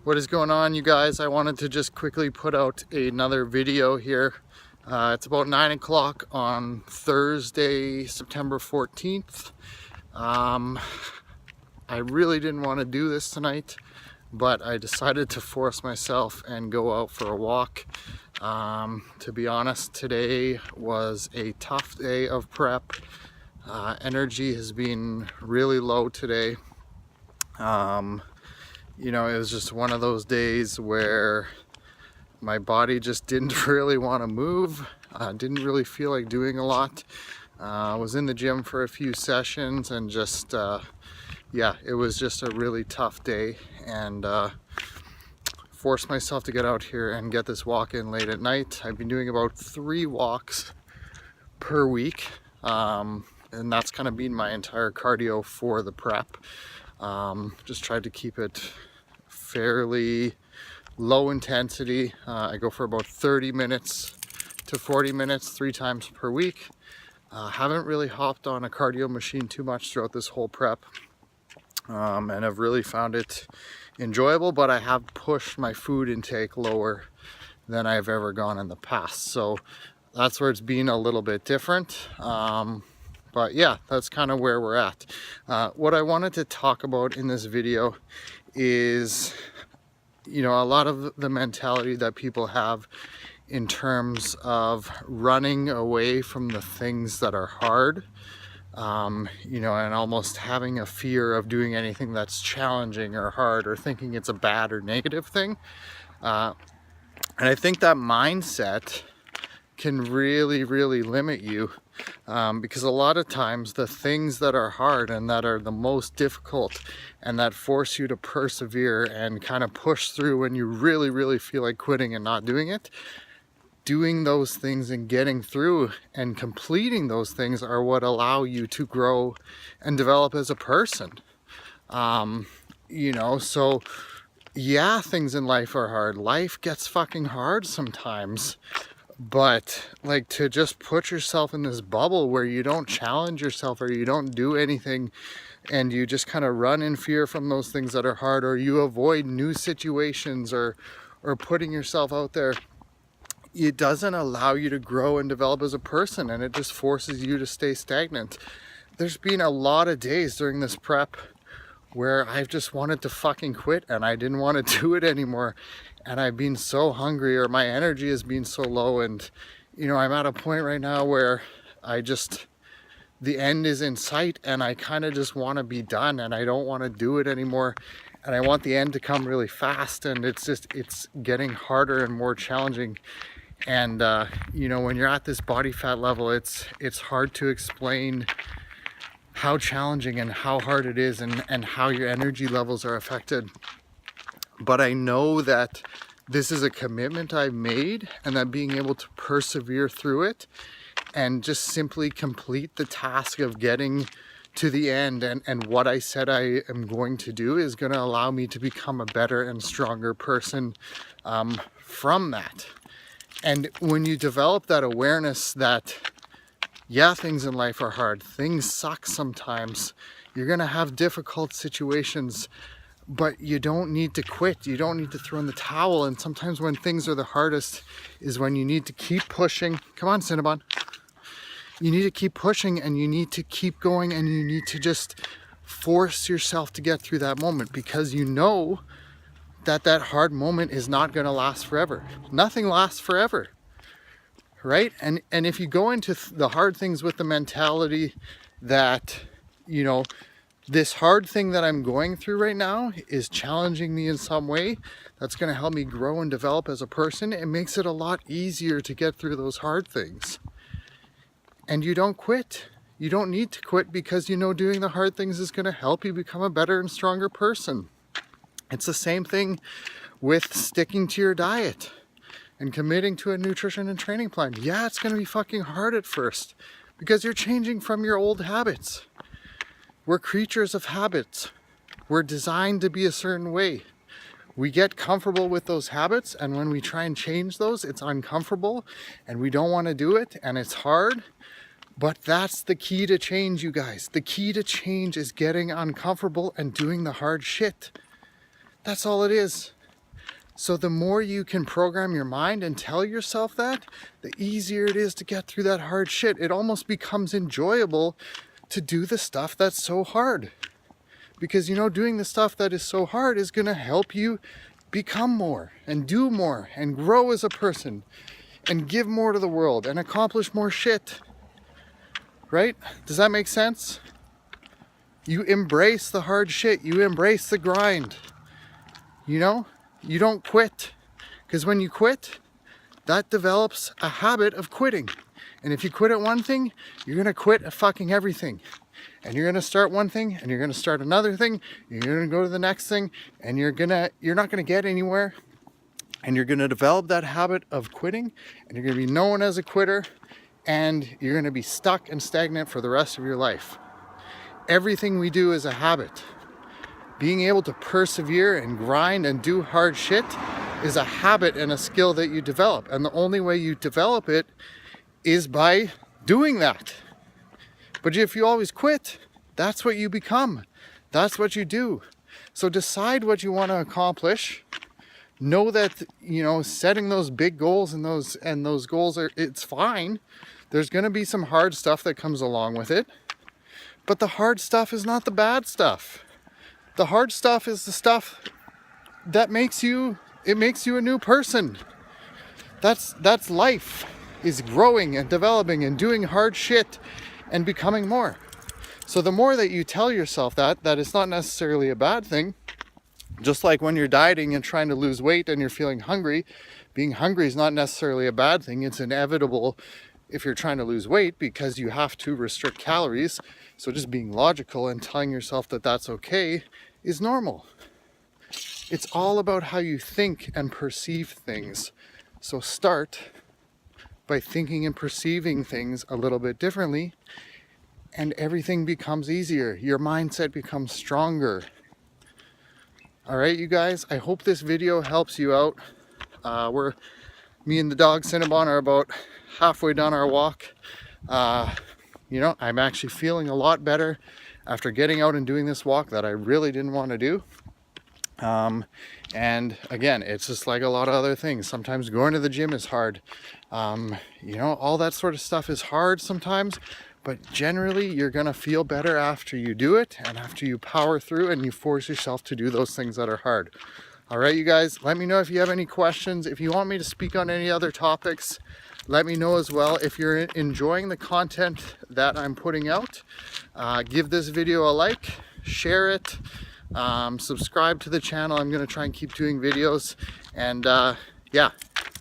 What is going on, you guys? I wanted to just quickly put out another video here. It's about 9 o'clock on Thursday, September 14th. I really didn't want to do this tonight, but I decided to force myself and go out for a walk. To be honest, today was a tough day of prep. Energy has been really low today. You know, it was just one of those days where my body just didn't really want to move. Didn't really feel like doing a lot. I was in the gym for a few sessions and just, yeah, it was just a really tough day, and forced myself to get out here and get this walk in late at night. I've been doing about 3 walks per week, and that's kind of been my entire cardio for the prep. Just tried to keep it fairly low intensity. I go for about 30 minutes to 40 minutes 3 times per week. Haven't really hopped on a cardio machine too much throughout this whole prep, and I've really found it enjoyable, but I have pushed my food intake lower than I've ever gone in the past, so that's where it's been a little bit different. But yeah, that's kind of where we're at. What I wanted to talk about in this video is, you know, a lot of the mentality that people have in terms of running away from the things that are hard, you know, and almost having a fear of doing anything that's challenging or hard, or thinking it's a bad or negative thing. And I think that mindset can really limit you, because a lot of times the things that are hard and that are the most difficult and that force you to persevere and kind of push through when you really feel like quitting and not doing it, doing those things and getting through and completing those things are what allow you to grow and develop as a person. You know, so yeah, things in life are hard. Life gets fucking hard sometimes. But like, to just put yourself in this bubble where you don't challenge yourself or you don't do anything, and you just kind of run in fear from those things that are hard, or you avoid new situations or putting yourself out there, it doesn't allow you to grow and develop as a person, and it just forces you to stay stagnant. There's been a lot of days during this prep where I've just wanted to fucking quit and I didn't want to do it anymore. And I've been so hungry, or my energy has been so low, and you know, I'm at a point right now where the end is in sight and I kind of just want to be done and I don't want to do it anymore, and I want the end to come really fast, and it's getting harder and more challenging. And you know, when you're at this body fat level, it's hard to explain how challenging and how hard it is, and how your energy levels are affected. But I know that this is a commitment I've made, and that being able to persevere through it and just simply complete the task of getting to the end, and what I said I am going to do, is going to allow me to become a better and stronger person from that. And when you develop that awareness that, yeah, things in life are hard, things suck sometimes, you're going to have difficult situations, but you don't need to quit. You don't need to throw in the towel. And sometimes when things are the hardest is when you need to keep pushing. Come on, Cinnabon. You need to keep pushing, and you need to keep going, and you need to just force yourself to get through that moment, because you know that hard moment is not going to last forever. Nothing lasts forever, right? And if you go into the hard things with the mentality that, you know, this hard thing that I'm going through right now is challenging me in some way, that's going to help me grow and develop as a person, it makes it a lot easier to get through those hard things. And you don't quit. You don't need to quit, because you know doing the hard things is going to help you become a better and stronger person. It's the same thing with sticking to your diet and committing to a nutrition and training plan. Yeah, it's going to be fucking hard at first, because you're changing from your old habits. We're creatures of habits. We're designed to be a certain way. We get comfortable with those habits, and when we try and change those, it's uncomfortable and we don't want to do it, and it's hard. But that's the key to change, you guys. The key to change is getting uncomfortable and doing the hard shit. That's all it is. So the more you can program your mind and tell yourself that, the easier it is to get through that hard shit. It almost becomes enjoyable to do the stuff that's so hard. Because you know, doing the stuff that is so hard is gonna help you become more and do more and grow as a person and give more to the world and accomplish more shit. Right? Does that make sense? You embrace the hard shit. You embrace the grind. You know? You don't quit. Because when you quit, that develops a habit of quitting. And if you quit at one thing, you're going to quit at fucking everything. And you're going to start one thing, and you're going to start another thing, and you're going to go to the next thing, and you're not going to get anywhere. And you're going to develop that habit of quitting, and you're going to be known as a quitter, and you're going to be stuck and stagnant for the rest of your life. Everything we do is a habit. Being able to persevere and grind and do hard shit is a habit and a skill that you develop. And the only way you develop it is by doing that. But if you always quit, that's what you become. That's what you do. So decide what you want to accomplish. Know that, you know, setting those big goals and those goals it's fine. There's going to be some hard stuff that comes along with it. But the hard stuff is not the bad stuff. The hard stuff is the stuff that makes you a new person. That's life, is growing and developing and doing hard shit and becoming more. So the more that you tell yourself that it's not necessarily a bad thing, just like when you're dieting and trying to lose weight and you're feeling hungry, being hungry is not necessarily a bad thing. It's inevitable if you're trying to lose weight because you have to restrict calories. So just being logical and telling yourself that that's okay is normal. It's all about how you think and perceive things. So start by thinking and perceiving things a little bit differently, and everything becomes easier. Your mindset becomes stronger. All right, you guys, I hope this video helps you out. Me and the dog Cinnabon are about halfway done our walk. You know, I'm actually feeling a lot better after getting out and doing this walk that I really didn't want to do. And again, it's just like a lot of other things. Sometimes going to the gym is hard. You know, all that sort of stuff is hard sometimes, but generally you're going to feel better after you do it and after you power through and you force yourself to do those things that are hard. All right, you guys, let me know if you have any questions. If you want me to speak on any other topics, let me know as well. If you're enjoying the content that I'm putting out, give this video a like, share it, subscribe to the channel. I'm going to try and keep doing videos. And yeah,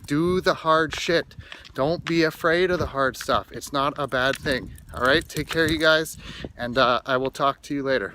do the hard shit. Don't be afraid of the hard stuff. It's not a bad thing. All right, take care, you guys, and I will talk to you later.